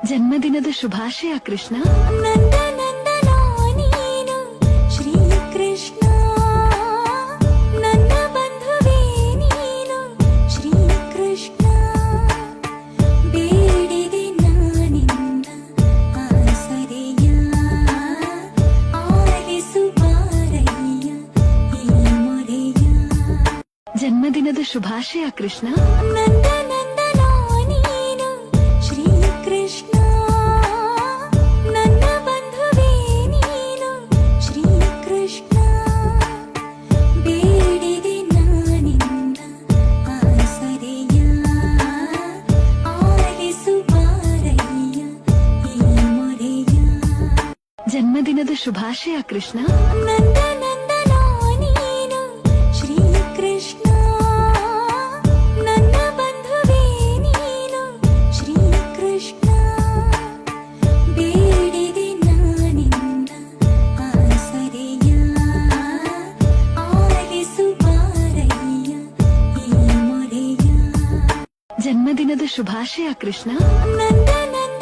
ಜನ್ಮದಿನದ ಶುಭಾಶಯ ಕೃಷ್ಣ. ನಂದ ನಂದನ ನೀನು ಶ್ರೀ ಕೃಷ್ಣ, ನನ್ನ ಬಂಧುವೇ ನೀನು ಶ್ರೀ ಕೃಷ್ಣ. ಬೇಡಿದೆ ನಾನಿನ್ನ ಆಸರೆಯ, ಆಲಿಸು ಬಾರಯ್ಯ ಈ ಮೊರೆಯ. ಜನ್ಮದಿನದ ಶುಭಾಶಯ ಕೃಷ್ಣ. ನಂದ ನಂದನ ನೀನು ಶ್ರೀ ಕೃಷ್ಣ, ನನ್ನ ಬಂಧುವೇ ನೀನು ಶ್ರೀ ಕೃಷ್ಣ. ಬೇಡಿದೆ ನಾನಿನ್ನ ಆಸರೆಯ, ಆಲಿಸು ಬಾರಯ್ಯ ಈ ಮೊರೆಯ. ಜನ್ಮದಿನದ ಶುಭಾಶಯ ಕೃಷ್ಣ. ನಂದ ನಂದನ ನೀನು ಶ್ರೀ ಕೃಷ್ಣ, ನನ್ನ ಬಂಧುವೇ ನೀನು ಶ್ರೀ ಕೃಷ್ಣ. ಬೇಡಿದೆ ನಾನಿನ್ನ ಆಸರೆಯ, ಆಲಿಸು ಬಾರಯ್ಯ ಈ ಮೊರೆಯ. ಜನ್ಮದಿನದ ಶುಭಾಶಯ ಕೃಷ್ಣ. ನಂದ ನಂದ